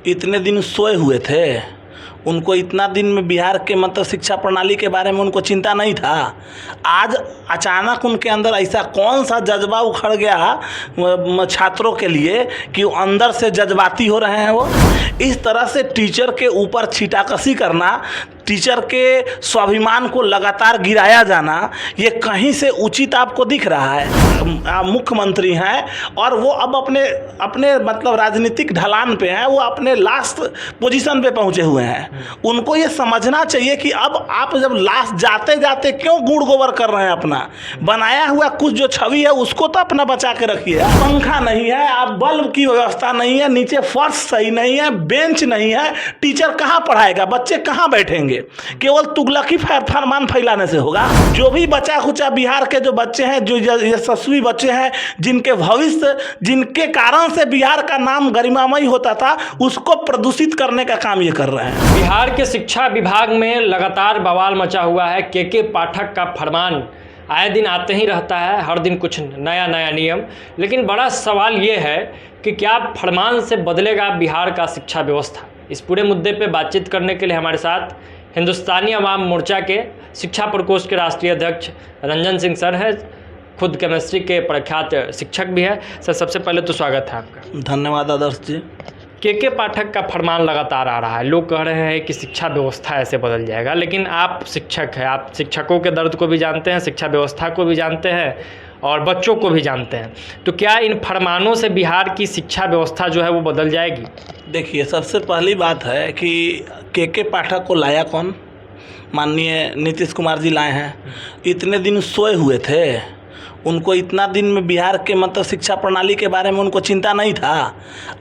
इतने दिन सोए हुए थे। उनको इतना दिन में बिहार के मतलब शिक्षा प्रणाली के बारे में उनको चिंता नहीं था। आज अचानक उनके अंदर ऐसा कौन सा जज्बा उखड़ गया छात्रों के लिए कि वो अंदर से जज्बाती हो रहे हैं। वो इस तरह से टीचर के ऊपर छीटाकशी करना, टीचर के स्वाभिमान को लगातार गिराया जाना, ये कहीं से उचित आपको दिख रहा है? मुख्यमंत्री हैं और वो अब अपने मतलब राजनीतिक ढलान पे हैं, वो अपने लास्ट पोजीशन पे पहुंचे हुए हैं। उनको ये समझना चाहिए कि अब आप जब लास्ट जाते जाते क्यों गुड़ गोबर कर रहे हैं? अपना बनाया हुआ कुछ जो छवि है उसको तो अपना बचा के रखिए। पंखा नहीं है, आप बल्ब की व्यवस्था नहीं है, नीचे फर्श सही नहीं है, बेंच नहीं है, टीचर कहाँ पढ़ाएगा? बच्चे कहाँ बैठेंगे? केवल तुगलकी फरमान फैलाने से होगा? जो भी बचा खुचा बिहार के जो बच्चे हैं, जो यशस्वी बच्चे हैं, जिनके भविष्य, जिनके कारण से बिहार का नाम गरिमामय होता था, उसको प्रदूषित करने का काम ये कर रहे हैं। बिहार के शिक्षा विभाग में लगातार बवाल मचा हुआ है। के पाठक का फरमान आए दिन आते ही रहता है, हर दिन कुछ नया नया नियम। लेकिन बड़ा सवाल ये है कि क्या फरमान से बदलेगा बिहार का शिक्षा व्यवस्था? इस पूरे मुद्दे पे बातचीत करने के लिए हमारे साथ हिंदुस्तानी अवाम मोर्चा के शिक्षा प्रकोष्ठ के राष्ट्रीय अध्यक्ष रंजन सिंह सर हैं, खुद केमिस्ट्री के प्रख्यात शिक्षक भी है। सर, सबसे पहले तो स्वागत है आपका। धन्यवाद आदर्श जी। के पाठक का फरमान लगातार आ रहा है, लोग कह रहे हैं कि शिक्षा व्यवस्था ऐसे बदल जाएगा, लेकिन आप शिक्षक हैं, आप शिक्षकों के दर्द को भी जानते हैं, शिक्षा व्यवस्था को भी जानते हैं और बच्चों को भी जानते हैं। तो क्या इन फरमानों से बिहार की शिक्षा व्यवस्था जो है वो बदल जाएगी? देखिए, सबसे पहली बात है कि के पाठक को लाया कौन? माननीय नीतीश कुमार जी लाए हैं। इतने दिन सोए हुए थे, उनको इतना दिन में बिहार के मतलब शिक्षा प्रणाली के बारे में उनको चिंता नहीं था।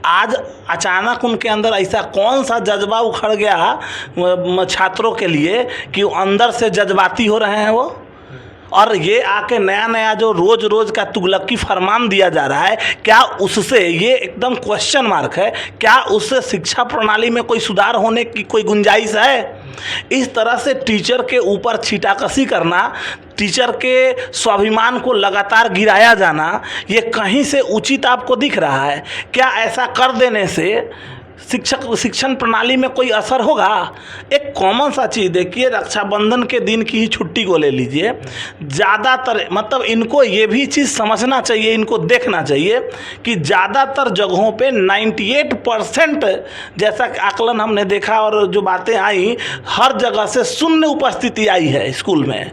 आज अचानक उनके अंदर ऐसा कौन सा जज्बा उखड़ गया छात्रों के लिए कि वो अंदर से जज्बाती हो रहे हैं वो? और ये आके नया नया जो रोज़ रोज़ का तुगलकी फरमान दिया जा रहा है, क्या उससे, ये एकदम क्वेश्चन मार्क है, क्या उससे शिक्षा प्रणाली में कोई सुधार होने की कोई गुंजाइश है? इस तरह से टीचर के ऊपर छीटाकशी करना, टीचर के स्वाभिमान को लगातार गिराया जाना, ये कहीं से उचित आपको दिख रहा है? क्या ऐसा कर देने से शिक्षण प्रणाली में कोई असर होगा? एक कॉमन सा चीज़ देखिए, रक्षाबंधन के दिन की ही छुट्टी को ले लीजिए। ज़्यादातर मतलब इनको ये भी चीज़ समझना चाहिए, इनको देखना चाहिए कि ज़्यादातर जगहों पे 98% जैसा आकलन हमने देखा और जो बातें आई, हर जगह से शून्य उपस्थिति आई है स्कूल में।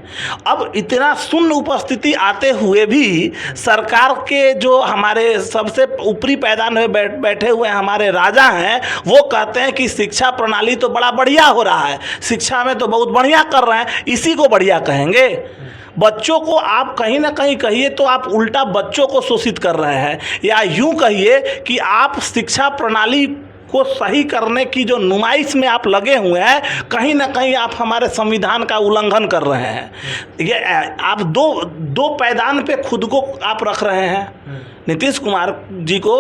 अब इतना शून्य उपस्थिति आते हुए भी सरकार के जो हमारे सबसे ऊपरी पैदान में बैठे हुए हमारे राजा हैं, वो कहते हैं कि शिक्षा प्रणाली तो बड़ा बढ़िया हो रहा है, शिक्षा में तो बहुत बढ़िया कर रहे हैं, इसी को बढ़िया कहेंगे? बच्चों को आप कहीं ना कहीं कहिए तो आप उल्टा बच्चों को शोषित कर रहे हैं, या यूं कहिए कि आप शिक्षा प्रणाली को सही करने की जो नुमाइश में आप लगे हुए हैं, कहीं ना कहीं आप हमारे संविधान का उल्लंघन कर रहे हैं। ये आप दो पैदान पे खुद को आप रख रहे हैं। नीतीश कुमार जी को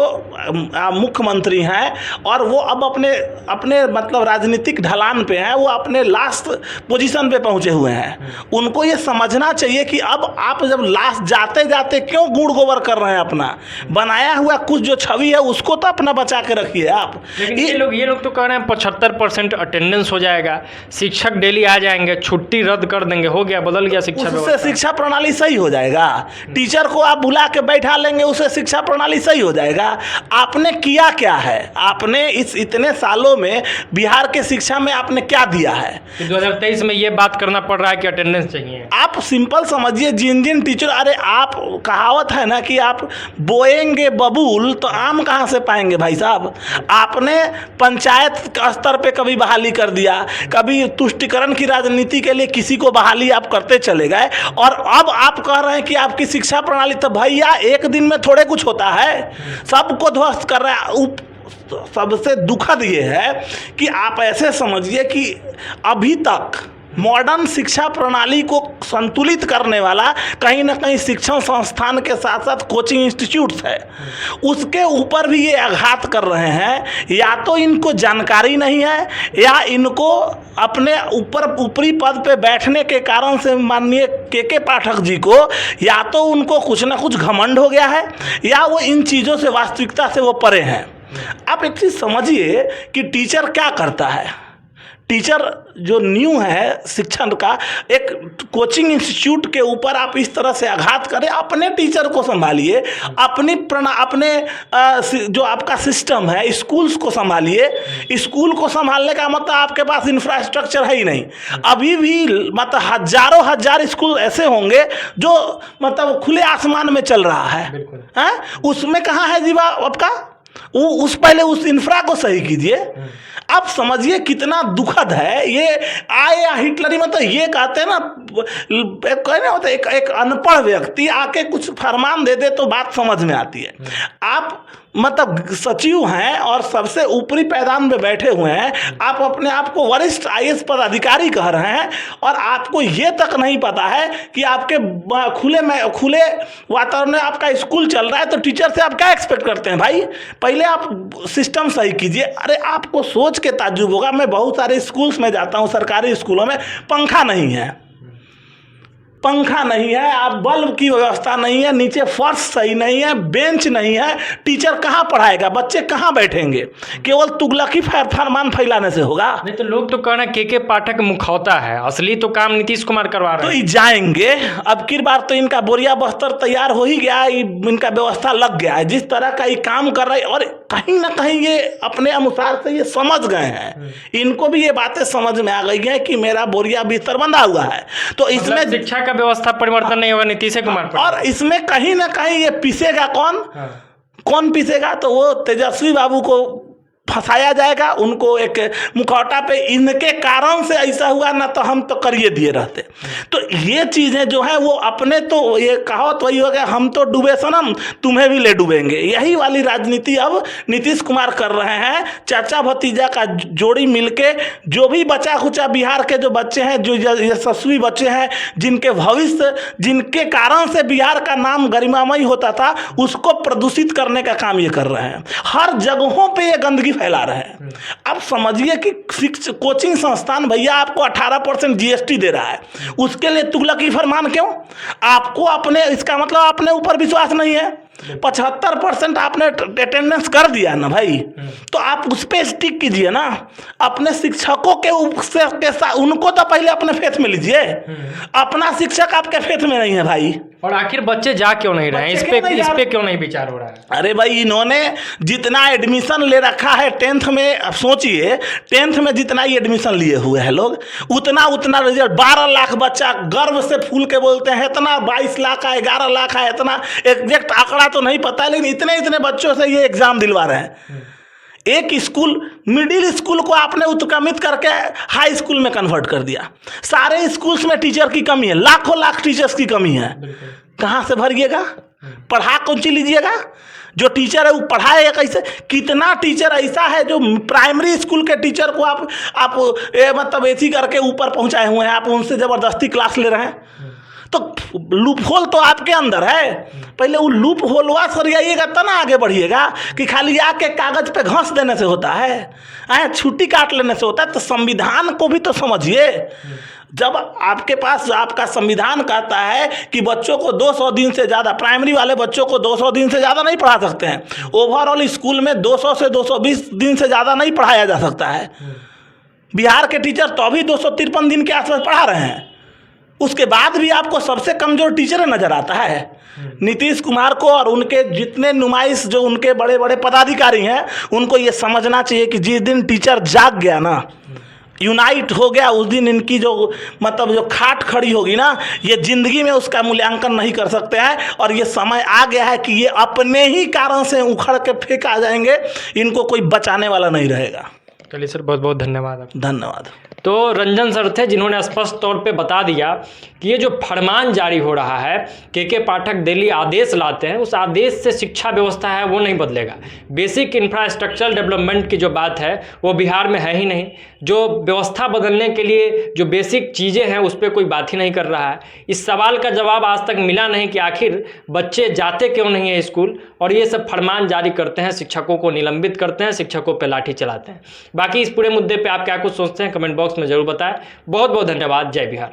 मुख्यमंत्री हैं और वो अब अपने मतलब राजनीतिक ढलान पे हैं, वो अपने लास्ट पोजीशन पे पहुंचे हुए हैं। उनको ये समझना चाहिए कि अब आप जब लास्ट जाते जाते क्यों गुड़ गोबर कर रहे हैं? अपना बनाया हुआ कुछ जो छवि है उसको तो अपना बचा के रखिए आप। लेकिन ये लोग तो कह रहे हैं 75% अटेंडेंस हो जाएगा, शिक्षक डेली आ जाएंगे, छुट्टी रद्द कर देंगे, हो गया, बदल गया शिक्षा व्यवस्था। उससे शिक्षा प्रणाली सही हो जाएगा। टीचर को आप बुला के बैठा लेंगे, उससे शिक्षा प्रणाली सही हो जाएगा। आपने किया क्या है? आपने इस इतने सालों में बिहार के शिक्षा में आपने क्या दिया है? 2023 में ये बात करना पड़ रहा है कि अटेंडेंस चाहिए। आप सिंपल समझिए, जिन टीचर, अरे आप, कहावत है ना कि आप बोएंगे बबूल तो आम कहाँ से पाएंगे भाई साहब? आपने पंचायत स्तर पे कभी बहाली कर दिया, कभी तुष्टिकरण की राजनीति के लिए किसी को बहाली आप करते चले गए, और अब आप कह रहे हैं कि आपकी शिक्षा प्रणाली, तो भैया एक दिन में थोड़े कुछ होता है, सबको ध्वस्त कर रहा है। सबसे दुखद ये है कि आप ऐसे समझिए कि अभी तक मॉडर्न शिक्षा प्रणाली को संतुलित करने वाला कहीं ना कहीं शिक्षण संस्थान के साथ साथ कोचिंग इंस्टीट्यूट्स है, उसके ऊपर भी ये आघात कर रहे हैं। या तो इनको जानकारी नहीं है, या इनको अपने ऊपरी पद पे बैठने के कारण से माननीय के पाठक जी को, या तो उनको कुछ ना कुछ घमंड हो गया है, या वो इन चीज़ों से, वास्तविकता से वो परे हैं। आप एक चीज़ समझिए कि टीचर क्या करता है। टीचर जो न्यू है शिक्षण का, एक कोचिंग इंस्टीट्यूट के ऊपर आप इस तरह से आघात करें। अपने टीचर को संभालिए, अपने जो आपका सिस्टम है, स्कूल्स को संभालिए। स्कूल को संभालने का मतलब आपके पास इंफ्रास्ट्रक्चर है ही नहीं। अभी भी मतलब हजारों हजार स्कूल ऐसे होंगे जो मतलब खुले आसमान में चल रहा है, उसमें कहाँ है जीवा आपका? पहले उस इंफ्रा को सही कीजिए। आप समझिए कितना दुखद है ये। आए या हिटलरी मतलब ये कहते हैं ना, कहने होता है एक अनपढ़ व्यक्ति आके कुछ फरमान दे दे तो बात समझ में आती है। आप मतलब सचिव हैं और सबसे ऊपरी पैदान पे बैठे हुए हैं, आप अपने आप को वरिष्ठ आईएएस पदाधिकारी कह रहे हैं और आपको ये तक नहीं पता है कि आपके खुले वातावरण में आपका स्कूल चल रहा है, तो टीचर से आप क्या एक्सपेक्ट करते हैं भाई? पहले आप सिस्टम सही कीजिए। अरे आपको सोच के ताज्जुब होगा, मैं बहुत सारे स्कूल्स में जाता हूँ, सरकारी स्कूलों में पंखा नहीं है, आप बल्ब की व्यवस्था नहीं है, नीचे फर्श सही नहीं है, बेंच नहीं है, टीचर कहाँ पढ़ाएगा? बच्चे कहाँ बैठेंगे? केवल तुगलकी फरमान फैलाने से होगा? नहीं तो लोग तो कहना के पाठक मुखौता है, असली तो काम नीतीश कुमार करवा रहे हैं। तो जाएंगे अब की बार तो इनका बोरिया बस्तर तैयार हो ही गया, इनका व्यवस्था लग गया है जिस तरह का ये काम कर रहे हैं। और कहीं ना कहीं ये अपने अनुसार से ये समझ गए हैं, इनको भी ये बातें समझ में आ गई हैं कि मेरा बोरिया बिस्तर बंधा हुआ है। तो इसमें शिक्षा का व्यवस्था परिवर्तन नहीं होगा नीतीश कुमार पर। और इसमें कहीं ना कहीं ये पीसेगा कौन पीसेगा? तो वो तेजस्वी बाबू को फंसाया जाएगा, उनको एक मुखौटा पे इनके कारण से ऐसा हुआ, ना तो हम तो करिए दिए रहते। तो ये चीज़ें जो है वो अपने तो ये कहावत वही हो गया, हम तो डूबे सनम तुम्हें भी ले डूबेंगे। यही वाली राजनीति अब नीतीश कुमार कर रहे हैं। चाचा भतीजा का जोड़ी मिलके जो भी बचा खुचा बिहार के जो बच्चे हैं, जो यशस्वी बच्चे हैं, जिनके भविष्य, जिनके कारण से बिहार का नाम गरिमामय होता था, उसको प्रदूषित करने का काम ये कर रहे हैं। हर जगहों पे ये गंदगी फैला रहे हैं। अब समझिए कि कोचिंग संस्थान भैया आपको 18% जीएसटी दे रहा है, उसके लिए तुगलकी फरमान क्यों? आपको अपने, इसका मतलब अपने ऊपर विश्वास नहीं है। 75% आपने अटेंडेंस कर दिया ना भाई, तो आप उस पर स्टिक कीजिए ना। अपने शिक्षकों के साथ उनको तो पहले अपने फेथ में लीजिए। अपना शिक्षक आपके फेथ में नहीं है भाई। और आखिर बच्चे जा क्यों नहीं रहे हैं? इस पे क्यों नहीं विचार हो रहा है? अरे भाई इन्होंने जितना एडमिशन ले रखा है 10th में, अब सोचिए 10th में जितना ही एडमिशन लिए हुए हैं लोग, उतना रिजल्ट 12 लाख बच्चा गर्व से फूल के बोलते हैं, इतना 22 लाख है, 11 लाख है, इतना एग्जैक्ट आंकड़ा तो नहीं पता है, लेकिन इतने बच्चों से ये एग्जाम दिलवा रहे हैं। एक स्कूल, मिडिल स्कूल को आपने उत्क्रमित करके हाई स्कूल में कन्वर्ट कर दिया। सारे स्कूल्स में टीचर की कमी है, लाख टीचर्स की कमी है। कहाँ से भरिएगा? पढ़ा कौन सी लीजिएगा? जो टीचर है वो पढ़ाएगा कैसे? कितना टीचर ऐसा है जो प्राइमरी स्कूल के टीचर को आप मतलब ऐसी करके ऊपर पहुंचाए हुए हैं, आप उनसे ज़बरदस्ती क्लास ले रहे हैं। तो लूप होल तो आपके अंदर है, पहले वो लूप होलवा सरियाइएगा तब ना आगे बढ़िएगा। कि खाली आके कागज पे घास देने से होता है, छुट्टी काट लेने से होता है? तो संविधान को भी तो समझिए। जब आपके पास आपका संविधान कहता है कि बच्चों को 200 दिन से ज़्यादा, प्राइमरी वाले बच्चों को 200 दिन से ज़्यादा नहीं पढ़ा सकते हैं, ओवरऑल स्कूल में 200 से 220 दिन से ज़्यादा नहीं पढ़ाया जा सकता है। बिहार के टीचर तो अभी 253 दिन के आसपास पढ़ा रहे हैं, उसके बाद भी आपको सबसे कमजोर टीचर नजर आता है नीतीश कुमार को। और उनके जितने नुमाइश जो उनके बड़े बड़े पदाधिकारी हैं, उनको ये समझना चाहिए कि जिस दिन टीचर जाग गया ना, यूनाइट हो गया, उस दिन इनकी जो मतलब जो खाट खड़ी होगी ना, ये जिंदगी में उसका मूल्यांकन नहीं कर सकते हैं। और ये समय आ गया है कि ये अपने ही कारण से उखड़ के फेंका जाएंगे, इनको कोई बचाने वाला नहीं रहेगा। चलिए सर, बहुत बहुत धन्यवाद। धन्यवाद। तो रंजन सर थे जिन्होंने स्पष्ट तौर पे बता दिया कि ये जो फरमान जारी हो रहा है, के पाठक डेली आदेश लाते हैं, उस आदेश से शिक्षा व्यवस्था है वो नहीं बदलेगा। बेसिक इंफ्रास्ट्रक्चरल डेवलपमेंट की जो बात है वो बिहार में है ही नहीं। जो व्यवस्था बदलने के लिए जो बेसिक चीज़ें हैं उस पर कोई बात ही नहीं कर रहा है। इस सवाल का जवाब आज तक मिला नहीं कि आखिर बच्चे जाते क्यों नहीं है स्कूल, और ये सब फरमान जारी करते हैं, शिक्षकों को निलंबित करते हैं, शिक्षकों पर लाठी चलाते हैं। बाकी इस पूरे मुद्दे पर आप क्या कुछ सोचते हैं कमेंट बॉक्स में जरूर बताएं। बहुत बहुत धन्यवाद। जय बिहार।